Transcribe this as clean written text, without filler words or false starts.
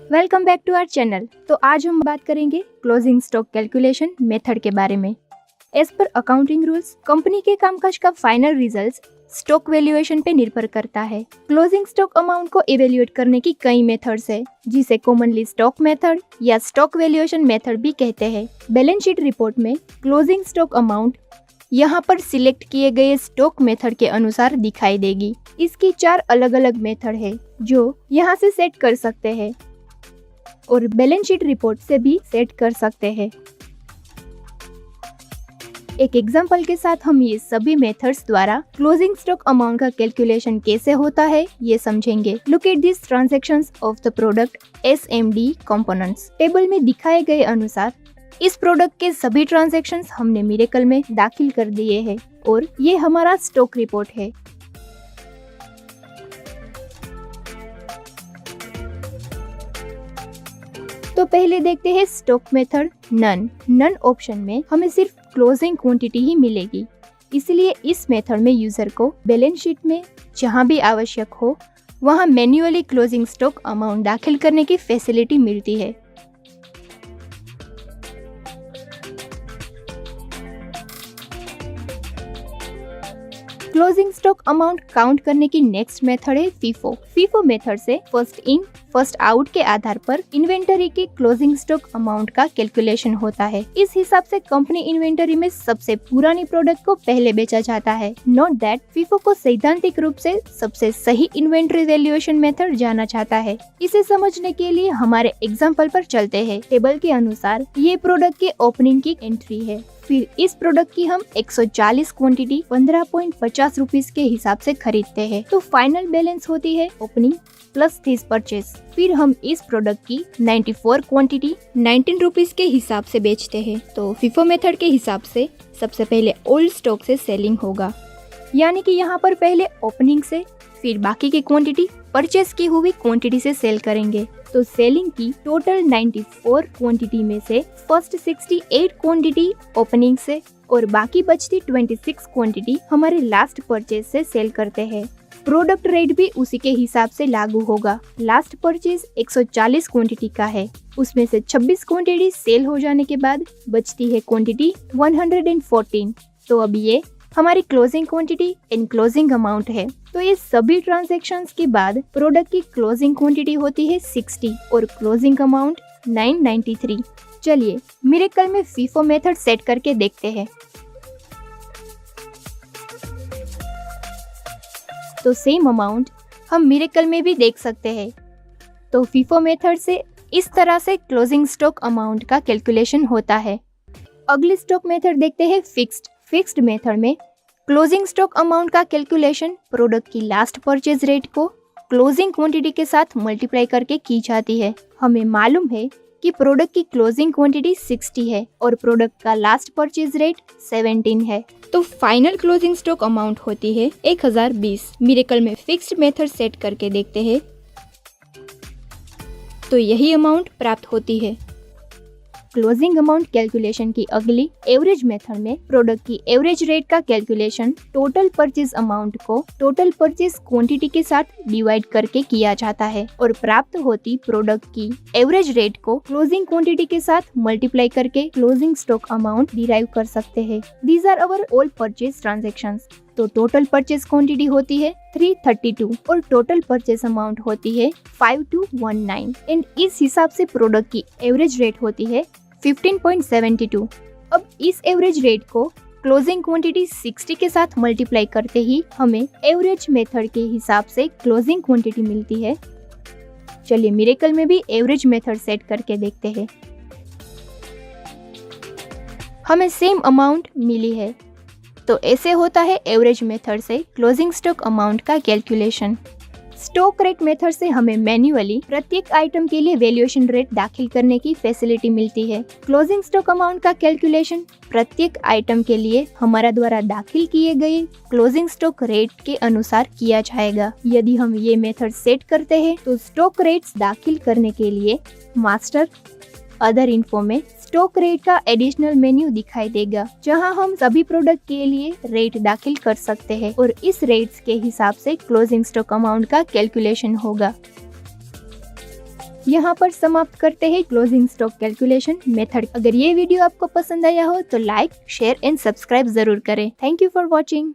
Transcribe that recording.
Welcome back to our channel. तो आज हम बात करेंगे क्लोजिंग स्टॉक कैलकुलेशन मेथड के बारे में। As per accounting rules, company के कामकाज का फाइनल रिजल्ट स्टॉक वैल्यूएशन पे निर्भर करता है। क्लोजिंग स्टॉक अमाउंट को इवेल्युएट करने की कई मेथड्स है, जिसे कॉमनली स्टॉक मेथड या स्टॉक वैल्यूएशन मेथड भी कहते हैं। बैलेंस शीट रिपोर्ट में क्लोजिंग स्टॉक अमाउंट यहाँ पर सिलेक्ट किए गए स्टॉक मेथड के अनुसार दिखाई देगी। इसकी 4 अलग अलग मेथड है जो यहाँ से सेट कर सकते हैं और बैलेंस शीट रिपोर्ट से भी सेट कर सकते हैं। एक एग्जांपल के साथ हम ये सभी मेथड्स द्वारा क्लोजिंग स्टॉक अमाउंट का कैलकुलेशन कैसे होता है ये समझेंगे। Look at this transactions of the product SMD components. Table में दिखाए गए अनुसार इस प्रोडक्ट के सभी ट्रांजैक्शंस हमने मिरेकल में दाखिल कर दिए हैं और ये हमारा स्टॉक रिपोर्ट है। तो पहले देखते हैं स्टॉक मेथड नन ऑप्शन में हमें सिर्फ क्लोजिंग क्वांटिटी ही मिलेगी, इसलिए इस मेथड में यूजर को बैलेंस शीट में जहां भी आवश्यक हो वहां मैन्युअली क्लोजिंग स्टॉक अमाउंट दाखिल करने की फैसिलिटी मिलती है। क्लोजिंग स्टॉक अमाउंट काउंट करने की नेक्स्ट मेथड है फीफो मेथड से फर्स्ट इन फर्स्ट आउट के आधार पर इन्वेंटरी के क्लोजिंग स्टॉक अमाउंट का कैलकुलेशन होता है। इस हिसाब से कंपनी इन्वेंटरी में सबसे पुरानी प्रोडक्ट को पहले बेचा जाता है। नोट दैट फीफो को सैद्धांतिक रूप से सबसे सही इन्वेंटरी वैल्यूएशन मेथड जाना जाता है। इसे समझने के लिए हमारे एग्जाम्पल पर चलते हैं। टेबल के अनुसार ये प्रोडक्ट के ओपनिंग की एंट्री है। फिर इस प्रोडक्ट की हम 140 क्वांटिटी 15.50 रुपीज के हिसाब से खरीदते हैं, तो फाइनल बैलेंस होती है ओपनिंग प्लस दिस परचेज। फिर हम इस प्रोडक्ट की 94 क्वांटिटी 19 रुपीज के हिसाब से बेचते हैं। तो फीफो मेथड के हिसाब से सबसे पहले ओल्ड स्टॉक से सेलिंग होगा, यानी कि यहाँ पर पहले ओपनिंग से फिर बाकी की क्वांटिटी परचेज की हुई क्वांटिटी से सेल करेंगे। तो सेलिंग की टोटल 94 क्वांटिटी में से फर्स्ट 68 क्वांटिटी ओपनिंग से और बाकी बचती 26 क्वांटिटी हमारे लास्ट परचेज से सेल करते हैं। प्रोडक्ट रेट भी उसी के हिसाब से लागू होगा। लास्ट परचेज 140 क्वांटिटी का है, उसमें से 26 क्वांटिटी सेल हो जाने के बाद बचती है क्वांटिटी 114। तो अब ये हमारी closing quantity and closing amount है। तो ये सभी ट्रांजैक्शंस के बाद प्रोडक्ट की क्लोजिंग क्वांटिटी होती है 60 और क्लोजिंग अमाउंट 993। चलिए मिरेकल में फीफो मेथड सेट करके देखते हैं। तो सेम अमाउंट हम मिरेकल में भी देख सकते हैं। तो फीफो मेथड से इस तरह से क्लोजिंग स्टॉक अमाउंट का कैलकुलेशन होता है। अगली स्टॉक मेथड देखते हैं फिक्स्ड मेथड में क्लोजिंग स्टॉक अमाउंट का कैलकुलेशन प्रोडक्ट की लास्ट परचेज रेट को क्लोजिंग क्वांटिटी के साथ मल्टीप्लाई करके की जाती है। हमें मालूम है कि प्रोडक्ट की क्लोजिंग क्वांटिटी 60 है और प्रोडक्ट का लास्ट परचेज रेट 17 है, तो फाइनल क्लोजिंग स्टॉक अमाउंट होती है 1020। मिरेकल में फिक्स्ड मेथड सेट करके देखते हैं तो यही अमाउंट प्राप्त होती है। क्लोजिंग अमाउंट कैलकुलेशन की अगली एवरेज मेथड में प्रोडक्ट की एवरेज रेट का कैलकुलेशन टोटल परचेज अमाउंट को टोटल परचेज क्वांटिटी के साथ डिवाइड करके किया जाता है और प्राप्त होती प्रोडक्ट की एवरेज रेट को क्लोजिंग क्वांटिटी के साथ मल्टीप्लाई करके क्लोजिंग स्टॉक अमाउंट डिराइव कर सकते हैं। These are our all purchase transactions. तो टोटल परचेज क्वांटिटी होती है 332 और टोटल परचेज अमाउंट होती है 5219 एंड इस हिसाब से प्रोडक्ट की एवरेज रेट होती है 15.72। अब इस एवरेज रेट को क्लोजिंग क्वांटिटी 60 के साथ मल्टीप्लाई करते ही हमें एवरेज मेथड के हिसाब से क्लोजिंग क्वांटिटी मिलती है। चलिए मिरेकल में भी एवरेज मेथड सेट करके देखते हैं। हमें सेम अमाउंट मिली है, तो ऐसे होता है एवरेज मेथड से क्लोजिंग स्टॉक अमाउंट का कैलकुलेशन। स्टॉक रेट मेथड से हमें मैन्युअली प्रत्येक आइटम के लिए वैल्यूएशन रेट दाखिल करने की फैसिलिटी मिलती है। क्लोजिंग स्टॉक अमाउंट का कैलकुलेशन प्रत्येक आइटम के लिए हमारा द्वारा दाखिल किए गए क्लोजिंग स्टॉक रेट के अनुसार किया जाएगा। यदि हम ये मेथड सेट करते हैं तो स्टॉक रेट्स दाखिल करने के लिए मास्टर अदर इन्फो में स्टॉक रेट का एडिशनल मेन्यू दिखाई देगा, जहां हम सभी प्रोडक्ट के लिए रेट दाखिल कर सकते हैं और इस रेट्स के हिसाब से क्लोजिंग स्टॉक अमाउंट का कैलकुलेशन होगा। यहाँ पर समाप्त करते हैं क्लोजिंग स्टॉक कैलकुलेशन मेथड। अगर ये वीडियो आपको पसंद आया हो तो लाइक, शेयर एंड सब्सक्राइब जरूर करें। Thank you for watching.